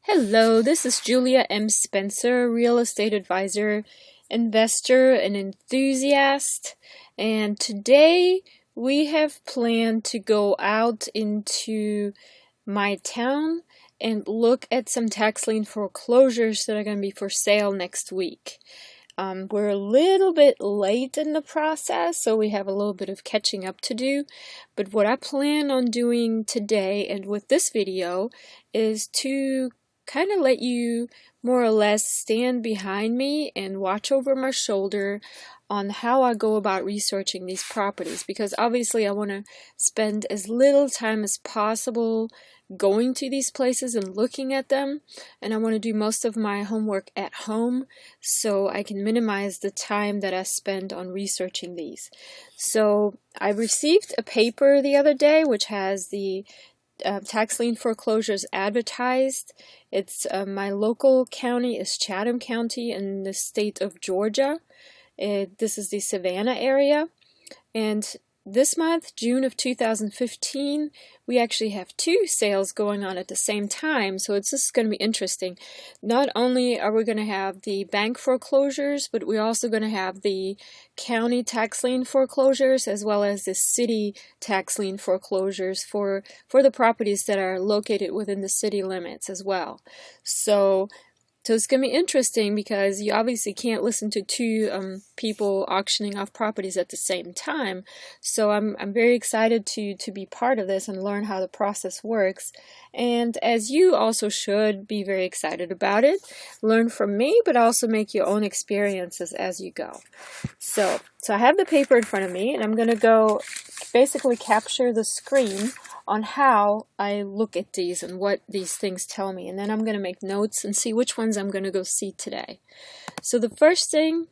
Hello, this is Julia M. Spencer, real estate advisor, investor, and enthusiast. And today we have planned to go out into my town and look at some tax lien foreclosures that are going to be for sale next week. We're a little bit late in the process, so we have a little bit of catching up to do. But what I plan on doing today and with this video is to kind of let you more or less stand behind me and watch over my shoulder on how I go about researching these properties, because obviously I want to spend as little time as possible going to these places and looking at them, and I want to do most of my homework at home so I can minimize the time that I spend on researching these. So I received a paper the other day which has the tax lien foreclosures advertised. It's my local county is Chatham County in the state of Georgia. This is the Savannah area, and this month, June of 2015, we actually have two sales going on at the same time, so it's just going to be interesting. Not only are we going to have the bank foreclosures, but we're also going to have the county tax lien foreclosures as well as the city tax lien foreclosures for the properties that are located within the city limits as well. So it's going to be interesting because you obviously can't listen to two people auctioning off properties at the same time. So I'm very excited to be part of this and learn how the process works. And as you also should be very excited about it, learn from me, but also make your own experiences as you go. So I have the paper in front of me, and I'm going to go basically capture the screen on how I look at these and what these things tell me, and then I'm going to make notes and see which ones I'm going to go see today. So the first thing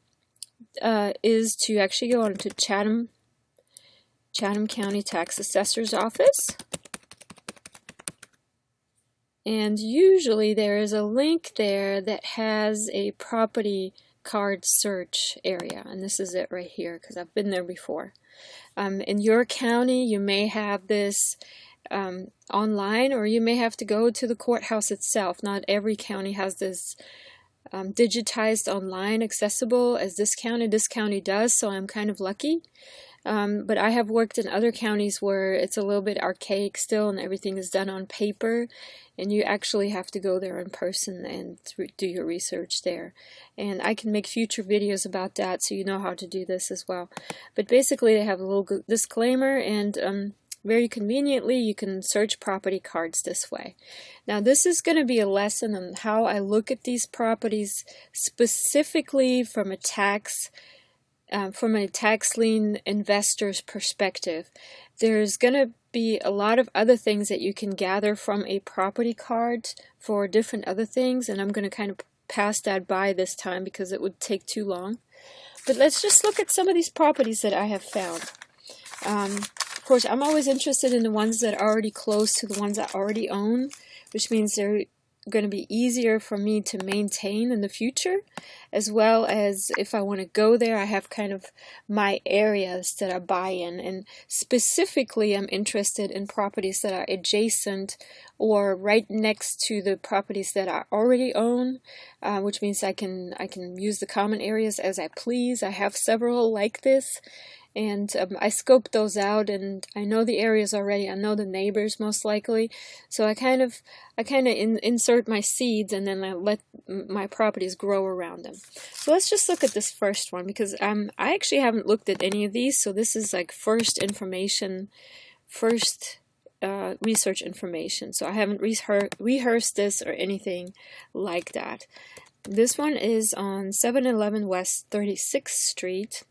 is to actually go on to Chatham County Tax Assessor's Office, and usually there is a link there that has a property card search area, and this is it right here because I've been there before. In your county, you may have this online, or you may have to go to the courthouse itself. Not every county has this digitized online accessible as this county. This county does, so I'm kind of lucky. But I have worked in other counties where it's a little bit archaic still and everything is done on paper, and you actually have to go there in person and do your research there. And I can make future videos about that so you know how to do this as well. But basically they have a little disclaimer, and very conveniently you can search property cards this way. Now this is going to be a lesson on how I look at these properties specifically from a tax lien investor's perspective. There's going to be a lot of other things that you can gather from a property card for different other things, and I'm going to kind of pass that by this time because it would take too long. But let's just look at some of these properties that I have found. Of course, I'm always interested in the ones that are already close to the ones I already own, which means they're going to be easier for me to maintain in the future, as well as if I want to go there, I have kind of my areas that I buy in, and specifically I'm interested in properties that are adjacent or right next to the properties that I already own, which means I can use the common areas as I please. I have several like this. And I scoped those out, and I know the areas already. I know the neighbors most likely, so I kind of insert my seeds, and then I let my properties grow around them. So let's just look at this first one, because I actually haven't looked at any of these, so this is like first research information. So I haven't rehearsed this or anything like that. This one is on 711 West 36th Street.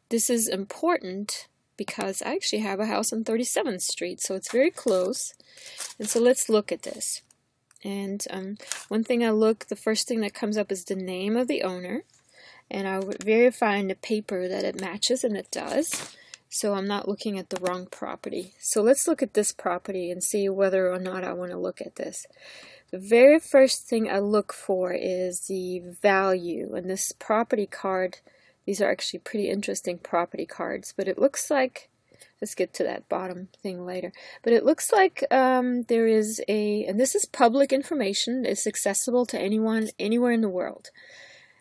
This is important because I actually have a house on 37th Street, so it's very close. And so let's look at this. And one thing the first thing that comes up is the name of the owner. And I would verify in the paper that it matches, and it does. So I'm not looking at the wrong property. So let's look at this property and see whether or not I want to look at this. The very first thing I look for is the value. And this property card, these are actually pretty interesting property cards, but it looks like Let's get to that bottom thing later. But it looks like there is and this is public information. It's accessible to anyone, anywhere in the world.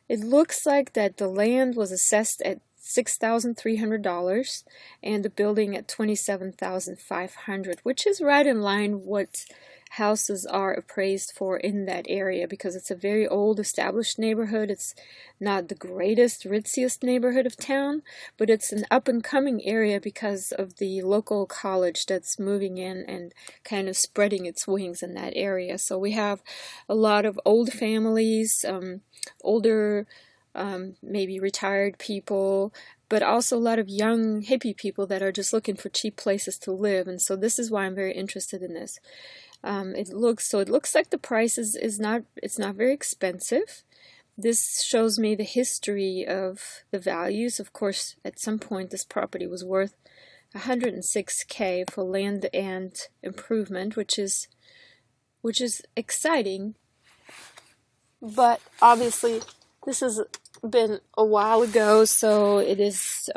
It looks like that the land was assessed at $6,300 and the building at $27,500, which is right in line what houses are appraised for in that area, because it's a very old established neighborhood. It's not the greatest, ritziest neighborhood of town, but it's an up and coming area because of the local college that's moving in and kind of spreading its wings in that area. So we have a lot of old families, older, maybe retired people, but also a lot of young hippie people that are just looking for cheap places to live. And so this is why I'm very interested in this. It looks like the price it's not very expensive. This shows me the history of the values. Of course, at some point this property was worth $106K for land and improvement, which is exciting. But obviously this has been a while ago, so it is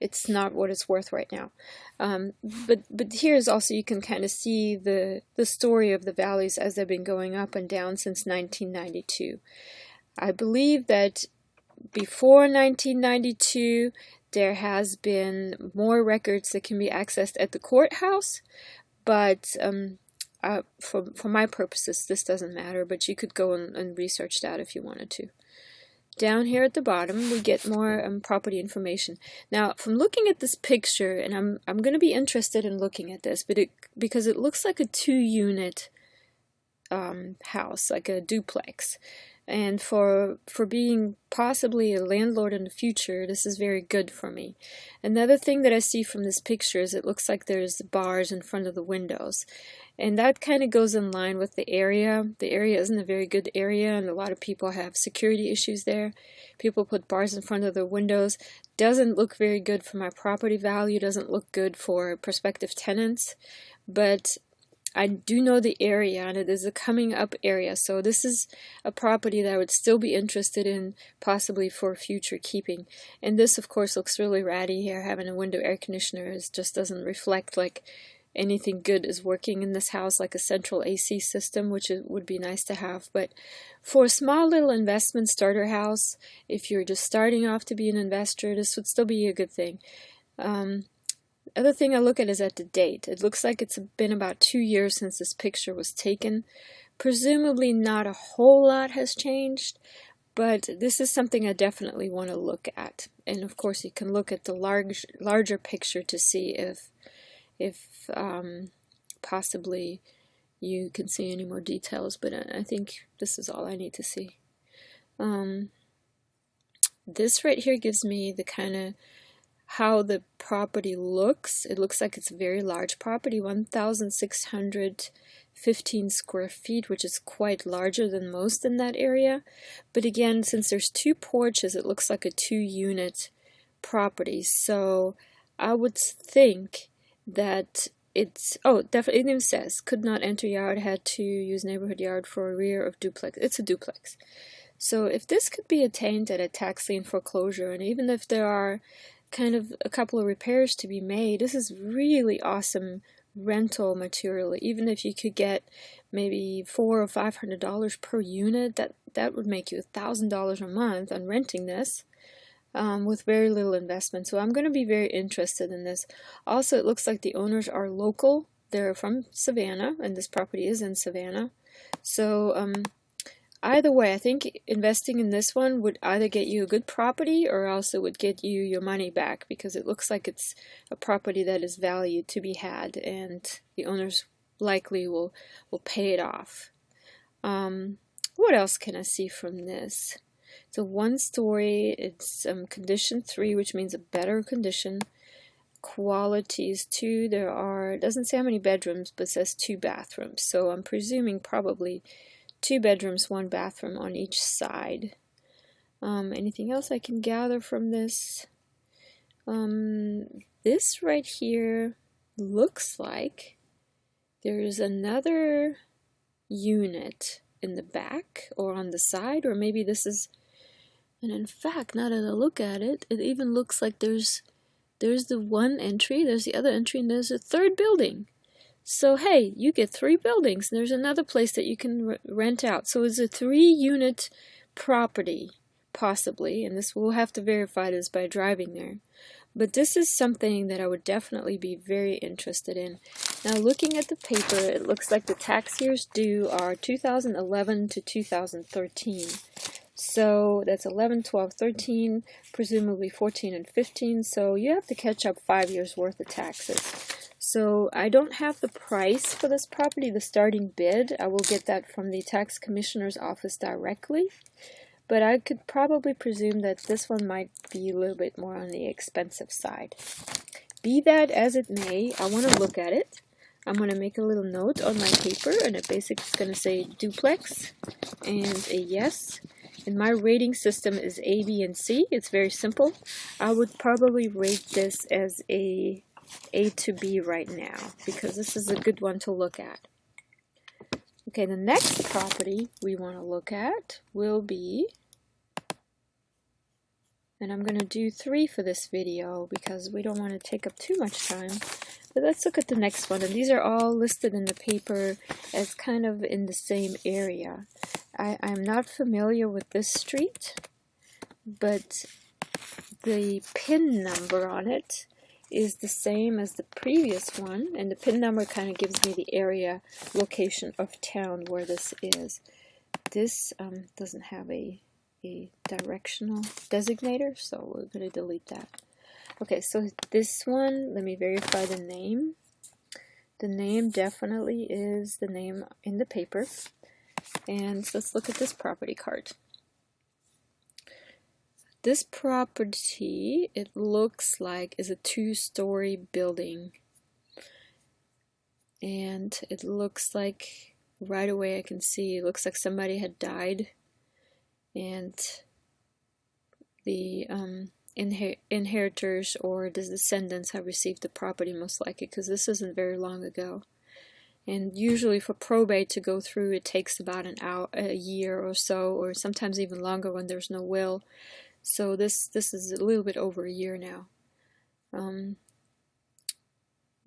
it's not what it's worth right now. But here's also, you can kind of see the story of the values as they've been going up and down since 1992. I believe that before 1992 there has been more records that can be accessed at the courthouse, but for my purposes this doesn't matter, but you could go and research that if you wanted to. Down here at the bottom, we get more property information. Now, from looking at this picture, and I'm going to be interested in looking at this, but because it looks like a 2-unit house, like a duplex. And for being possibly a landlord in the future, this is very good for me. Another thing that I see from this picture is it looks like there's bars in front of the windows. And that kind of goes in line with the area. The area isn't a very good area, and a lot of people have security issues there. People put bars in front of their windows. Doesn't look very good for my property value, doesn't look good for prospective tenants. But I do know the area, and it is a coming up area, so this is a property that I would still be interested in, possibly for future keeping. And this, of course, looks really ratty here. Having a window air conditioner just doesn't reflect like anything good is working in this house, like a central AC system, which would be nice to have. But for a small little investment starter house, if you're just starting off to be an investor, this would still be a good thing. Other thing I look at is at the date. It looks like it's been about 2 years since this picture was taken. Presumably not a whole lot has changed, but this is something I definitely want to look at. And of course you can look at the larger picture to see if possibly you can see any more details, but I think this is all I need to see. This right here gives me the kind of how the property looks. It looks like it's a very large property, 1,615 square feet, which is quite larger than most in that area. But again, since there's 2 porches, it looks like a 2-unit property. So I would think that it's, definitely, it even says, could not enter yard, had to use neighborhood yard for a rear of duplex. It's a duplex. So if this could be attained at a tax lien foreclosure, and even if there are kind of a couple of repairs to be made, this is really awesome rental material. Even if you could get maybe $400 or $500 per unit, that would make you $1,000 a month on renting this with very little investment. So I'm going to be very interested in this. Also, it looks like the owners are local. They're from Savannah, and this property is in Savannah. So either way, I think investing in this one would either get you a good property or else it would get you your money back, because it looks like it's a property that is valued to be had, and the owners likely will pay it off. What else can I see from this? It's a 1-story. It's condition 3, which means a better condition. Qualities 2. It doesn't say how many bedrooms, but it says 2 bathrooms. So I'm presuming probably 2 bedrooms, 1 bathroom on each side. Anything else I can gather from this? This right here looks like there's another unit in the back or on the side, or maybe this is, and in fact, now that I look at it, it even looks like there's there's the one entry, there's the other entry, and there's a third building. So hey, you get 3 buildings. There's another place that you can rent out. So it's a 3-unit property, possibly, and this we'll have to verify this by driving there. But this is something that I would definitely be very interested in. Now, looking at the paper, it looks like the tax years due are 2011 to 2013. So that's 11, 12, 13, presumably 14 and 15. So you have to catch up 5 years worth of taxes. So I don't have the price for this property, the starting bid. I will get that from the tax commissioner's office directly. But I could probably presume that this one might be a little bit more on the expensive side. Be that as it may, I want to look at it. I'm going to make a little note on my paper, and it basically is going to say duplex and a yes. And my rating system is A, B, and C. It's very simple. I would probably rate this as a to B right now, because this is a good one to look at. Okay, the next property we want to look at will be, and I'm going to do 3 for this video because we don't want to take up too much time, but let's look at the next one. And these are all listed in the paper as kind of in the same area. I'm not familiar with this street, but the PIN number on it is the same as the previous one, and the PIN number kind of gives me the area location of town where this is. This doesn't have a directional designator, so we're going to delete that. Okay, so this one, let me verify the name. The name definitely is the name in the paper, and let's look at this property card. This property, it looks like, is a 2-story building. And it looks like, right away I can see, it looks like somebody had died. And the inheritors or the descendants have received the property most likely, because this isn't very long ago. And usually for probate to go through, it takes about a year or so, or sometimes even longer when there's no will. So this is a little bit over a year now.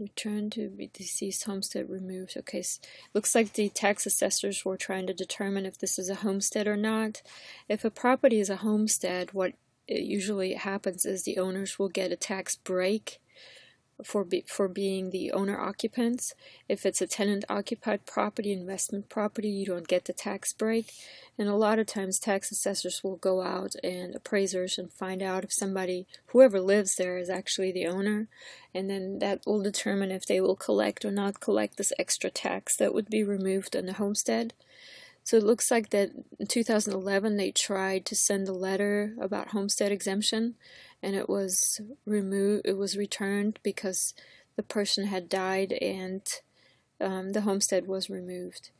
Return to deceased homestead removed. Okay, so looks like the tax assessors were trying to determine if this is a homestead or not. If a property is a homestead, what usually happens is the owners will get a tax break for being the owner occupants. If it's a tenant occupied property, investment property, you don't get the tax break. And a lot of times tax assessors will go out, and appraisers, and find out if somebody, whoever lives there, is actually the owner, and then that will determine if they will collect or not collect this extra tax that would be removed on the homestead. So it looks like that in 2011 they tried to send a letter about homestead exemption, and it was removed. It was returned because the person had died, and the homestead was removed.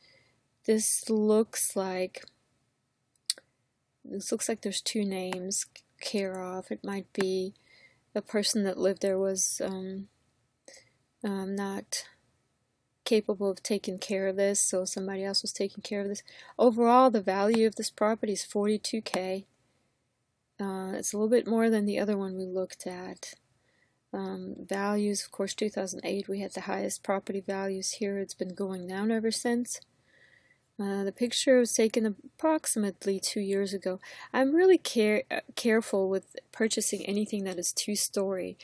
This looks like there's 2 names, care of. It might be the person that lived there was not capable of taking care of this, so somebody else was taking care of this. Overall, the value of this property is $42,000. It's a little bit more than the other one we looked at. Values, of course, 2008 we had the highest property values here. It's been going down ever since. The picture was taken approximately 2 years ago. I'm really careful with purchasing anything that is 2-story.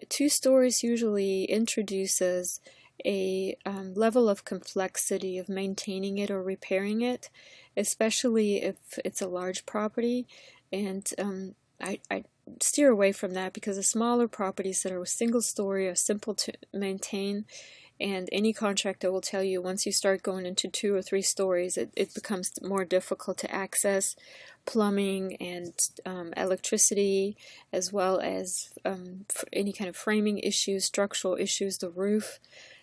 2 stories usually introduces a level of complexity of maintaining it or repairing it, especially if it's a large property. And I steer away from that, because the smaller properties that are a single story are simple to maintain, and any contractor will tell you once you start going into 2 or 3 stories, it becomes more difficult to access plumbing and electricity, as well as any kind of framing issues, structural issues, the roof.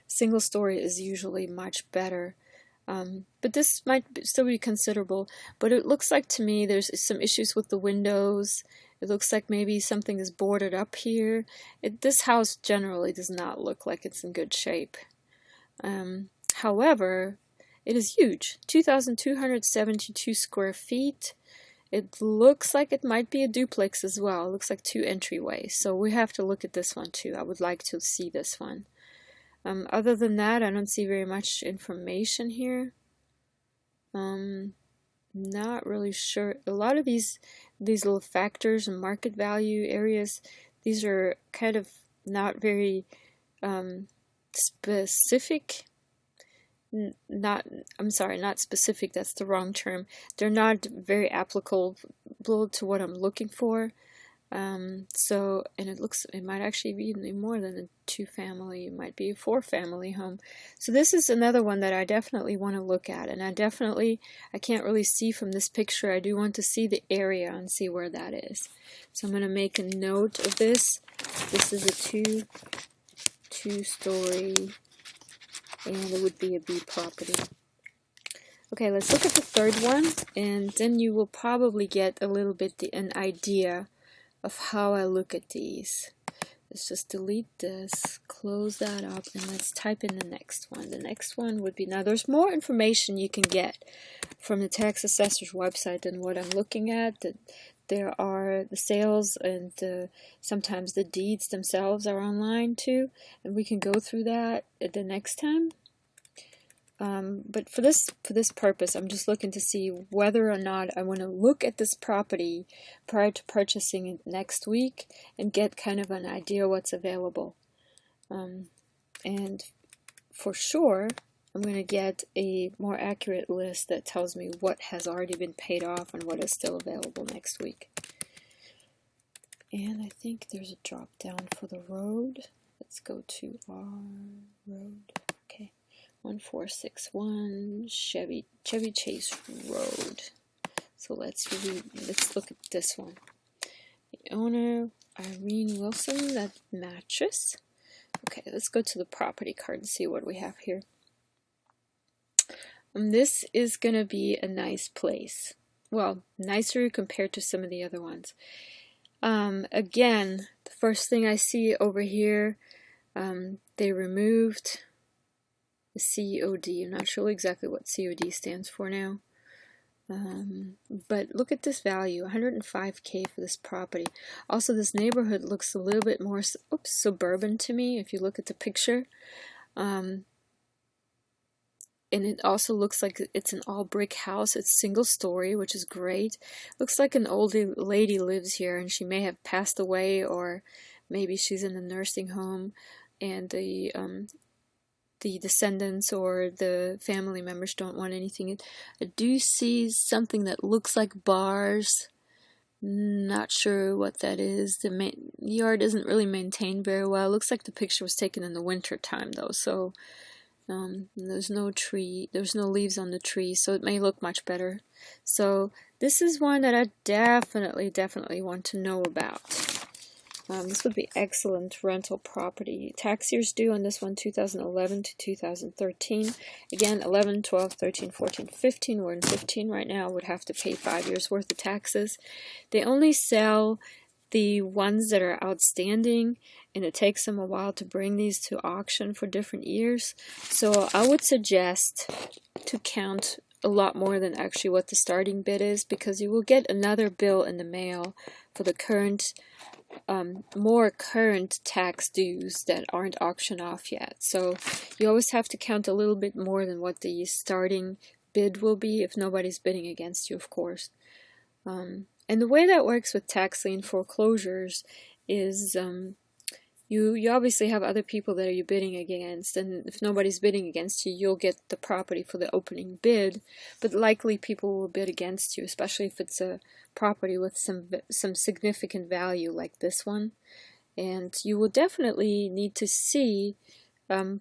Single story is usually much better. But this might still be considerable, but it looks like to me there's some issues with the windows. It looks like maybe something is boarded up here. This house generally does not look like it's in good shape. However, it is huge, 2,272 square feet. It looks like it might be a duplex as well. It looks like 2 entryways. So we have to look at this one too. I would like to see this one. Other than that, I don't see very much information here. Not really sure. A lot of these little factors and market value areas, these are kind of not very specific. I'm sorry, not specific, that's the wrong term. They're not very applicable to what I'm looking for. And it might actually be more than a 2-family, it might be a 4-family home. So this is another one that I definitely want to look at, and I can't really see from this picture. I do want to see the area and see where that is. So I'm going to make a note of this. This is a two-story, and it would be a B property. Okay, let's look at the third one, and then you will probably get a little bit an idea of how I look at these. Let's just delete this, close that up, and let's type in the next one. The next one would be, now there's more information you can get from the tax assessor's website than what I'm looking at. There are the sales and sometimes the deeds themselves are online too, and we can go through that at the next time. But for this purpose, I'm just looking to see whether or not I want to look at this property prior to purchasing it next week and get kind of an idea what's available. And for sure, I'm going to get a more accurate list that tells me what has already been paid off and what is still available next week. And I think there's a drop down for the road. Let's go to our road. Okay. 1461 Chevy Chase Road. So let's look at this one. The owner, Irene Wilson, that matches. Okay, let's go to the property card and see what we have here. This is going to be a nice place. Well, nicer compared to some of the other ones. Again, the first thing I see over here, they removed the COD. I'm not sure exactly what COD stands for now. But look at this value, $105K for this property. Also, this neighborhood looks a little bit more suburban to me if you look at the picture. And it also looks like it's an all brick house. It's single story, which is great. Looks like an old lady lives here, and she may have passed away, or maybe she's in a nursing home, and the descendants or the family members don't want anything. I do see something that looks like bars. Not sure what that is. The yard isn't really maintained very well. It looks like the picture was taken in the winter time though, so there's no tree, there's no leaves on the tree, so it may look much better. So this is one that I definitely want to know about. This would be excellent rental property. Tax years due on this one, 2011 to 2013. Again, 11, 12, 13, 14, 15. We're in 15 right now. Would have to pay 5 years worth of taxes. They only sell the ones that are outstanding, and it takes them a while to bring these to auction for different years. So I would suggest to count a lot more than actually what the starting bid is, because you will get another bill in the mail for the current more current tax dues that aren't auctioned off yet. So you always have to count a little bit more than what the starting bid will be if nobody's bidding against you, of course. And the way that works with tax lien foreclosures is you obviously have other people that you're bidding against, and if nobody's bidding against you, you'll get the property for the opening bid, but likely people will bid against you, especially if it's a property with some significant value like this one. And you will definitely need to see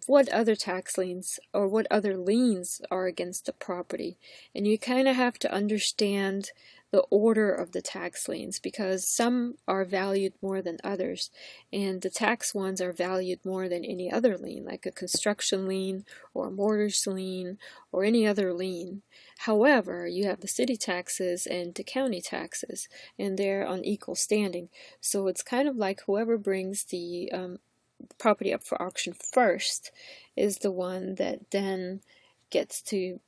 what other tax liens or what other liens are against the property, and you kind of have to understand the order of the tax liens, because some are valued more than others, and the tax ones are valued more than any other lien, like a construction lien or a mortgage lien or any other lien. However, you have the city taxes and the county taxes, and they're on equal standing. So it's kind of like whoever brings the property up for auction first is the one that then gets to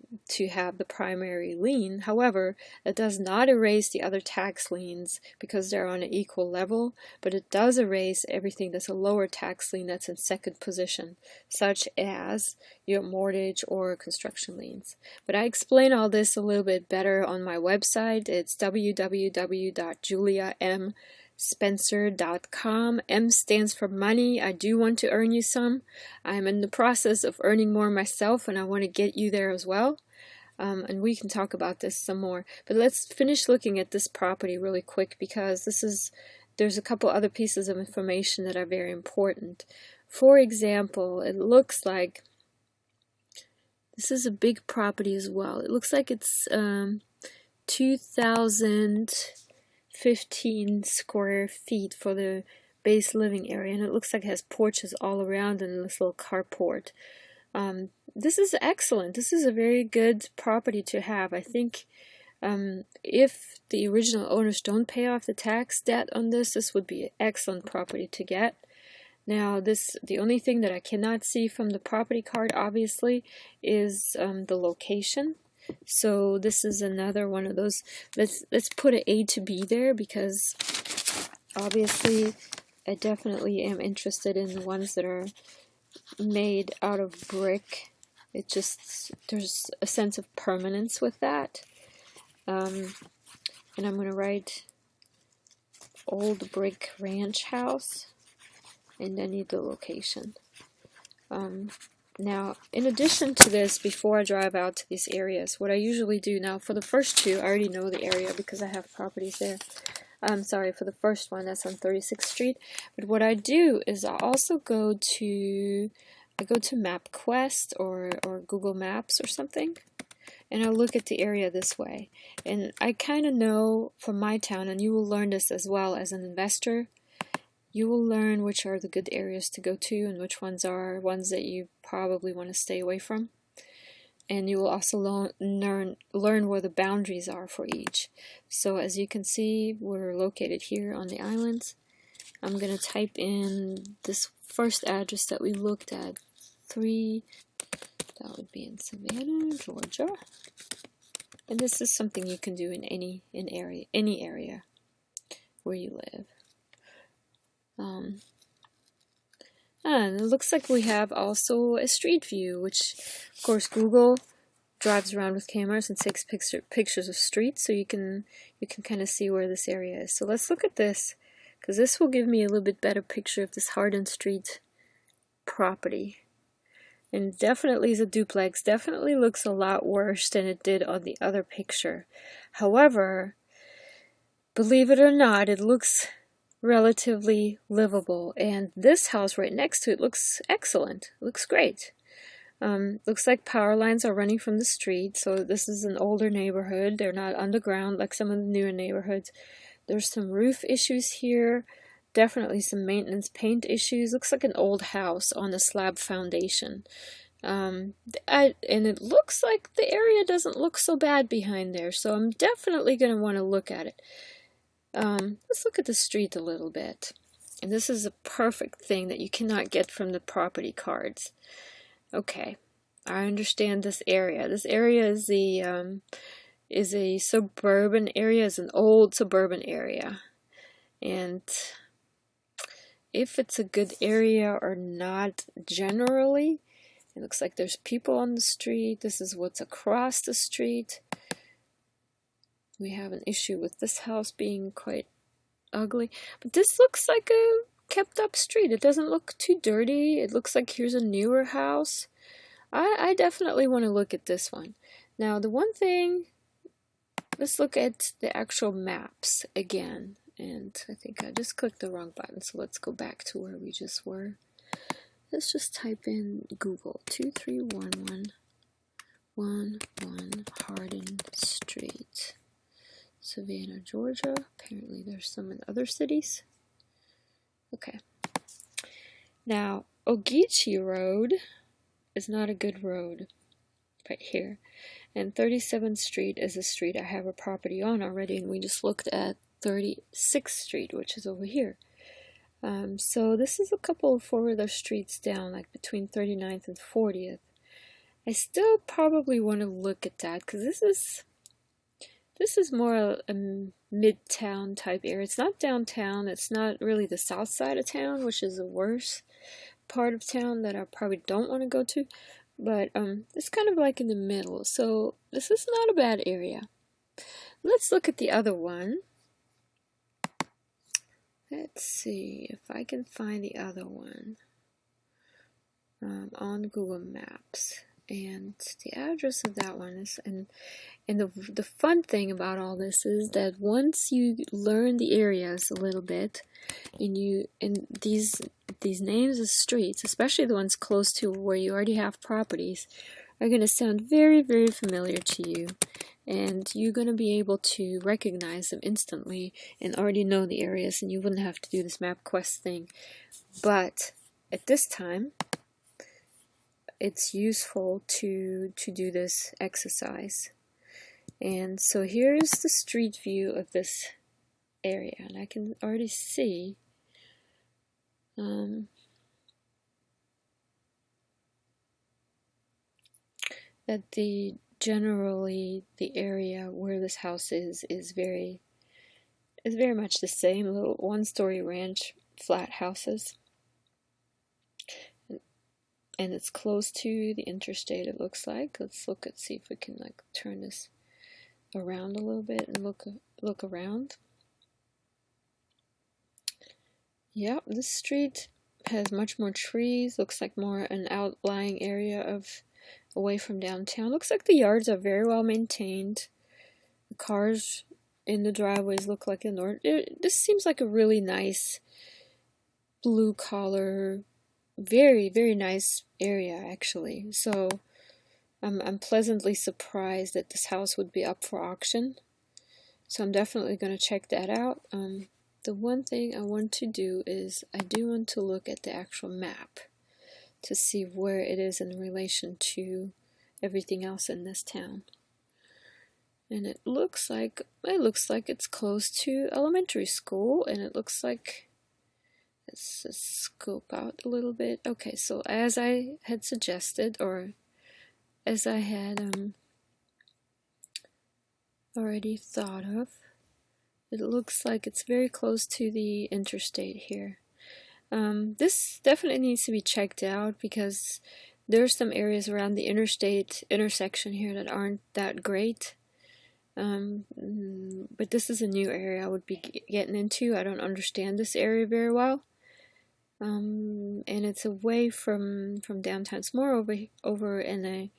have the primary lien. However, it does not erase the other tax liens because they're on an equal level, but it does erase everything that's a lower tax lien that's in second position, such as your mortgage or construction liens. But I explain all this a little bit better on my website. It's www.juliamspencer.com. M stands for money. I do want to earn you some. I'm in the process of earning more myself, and I want to get you there as well. And we can talk about this some more. But let's finish looking at this property really quick, because there's a couple other pieces of information that are very important. For example, it looks like this is a big property as well. It looks like it's 2,015 square feet for the base living area, and it looks like it has porches all around and this little carport. This is excellent. This is a very good property to have. I think if the original owners don't pay off the tax debt on this, this would be an excellent property to get. Now, the only thing that I cannot see from the property card, obviously, is the location. So this is another one of those. Let's put an A to B there, because obviously I definitely am interested in the ones that are made out of brick. It just, there's a sense of permanence with that. And I'm going to write old brick ranch house, and I need the location. Now, in addition to this, before I drive out to these areas, what I usually do now, for the first two, I already know the area because I have properties there. I'm sorry, for the first one, that's on 36th Street. But what I do is I also go to MapQuest or Google Maps or something, and I look at the area this way. And I kind of know from my town, and you will learn this as well as an investor, you will learn which are the good areas to go to and which ones are ones that you probably want to stay away from. And you will also learn where the boundaries are for each. So as you can see, we're located here on the islands. I'm going to type in this first address that we looked at, 3, that would be in Savannah, Georgia. And this is something you can do in any area where you live. And it looks like we have also a street view, which of course Google drives around with cameras and takes pictures of streets, so you can kind of see where this area is. So let's look at this, because this will give me a little bit better picture of this Hardin Street property. And definitely is a duplex. Definitely looks a lot worse than it did on the other picture. However, believe it or not, it looks relatively livable, and this house right next to it looks excellent. It looks great. Looks like power lines are running from the street, so this is an older neighborhood. They're not underground like some of the newer neighborhoods. There's some roof issues here, definitely some maintenance paint issues. Looks like an old house on a slab foundation. And it looks like the area doesn't look so bad behind there, so I'm definitely going to want to look at it. Let's look at the street a little bit. And this is a perfect thing that you cannot get from the property cards. Okay, I understand this area. This area is a suburban area, is an old suburban area. And if it's a good area or not, generally, it looks like there's people on the street. This is what's across the street. We have an issue with this house being quite ugly, but this looks like a kept up street. It doesn't look too dirty. It looks like here's a newer house. I definitely want to look at this one. Now the one thing, let's look at the actual maps again, and I think I just clicked the wrong button, so let's go back to where we just were. Let's just type in Google 23111 Hardin Street, Savannah, Georgia. Apparently there's some in other cities. Okay. Now, Ogeechee Road is not a good road right here. And 37th Street is a street I have a property on already, and we just looked at 36th Street, which is over here. So this is a couple of further streets down, like between 39th and 40th. I still probably want to look at that because this is more a midtown type area. It's not downtown. It's not really the south side of town, which is the worst part of town that I probably don't want to go to. But it's kind of like in the middle. So this is not a bad area. Let's look at the other one. Let's see if I can find the other one on Google Maps. And the address of that one is, and the fun thing about all this is that once you learn the areas a little bit, and these names of streets, especially the ones close to where you already have properties, are going to sound very, very familiar to you. And you're going to be able to recognize them instantly and already know the areas, and you wouldn't have to do this MapQuest thing. But at this time, it's useful to do this exercise. And so here's the street view of this area, and I can already see that generally the area where this house is very much the same, little one-story ranch flat houses. And it's close to the interstate, it looks like. Let's see if we can like turn this around a little bit and look around. Yep, this street has much more trees. Looks like more an outlying area of away from downtown. Looks like the yards are very well maintained. The cars in the driveways look like this seems like a really nice blue collar, very, very nice area actually. So I'm pleasantly surprised that this house would be up for auction. So I'm definitely going to check that out. The one thing I want to do is I do want to look at the actual map to see where it is in relation to everything else in this town. And it looks like it's close to elementary school, and it looks like, let's just scope out a little bit. Okay, so as I had suggested, or as I had already thought of, it looks like it's very close to the interstate here. This definitely needs to be checked out because there's some areas around the interstate intersection here that aren't that great. But this is a new area I would be getting into. I don't understand this area very well. And it's away from downtown. It's more over in a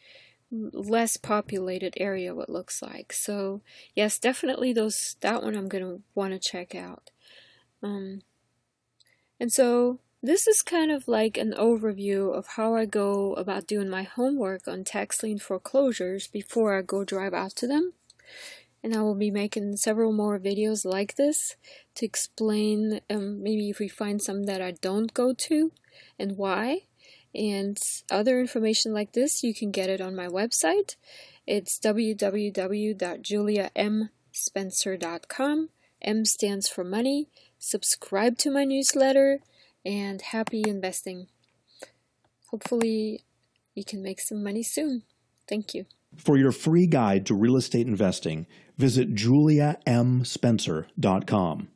less populated area, what looks like. So yes, definitely that one I'm gonna want to check out. And so this is kind of like an overview of how I go about doing my homework on tax lien foreclosures before I go drive out to them. And I will be making several more videos like this to explain maybe if we find some that I don't go to and why. And other information like this, you can get it on my website. It's www.juliamspencer.com. M stands for money. Subscribe to my newsletter, and happy investing. Hopefully you can make some money soon. Thank you. For your free guide to real estate investing, visit juliamspencer.com.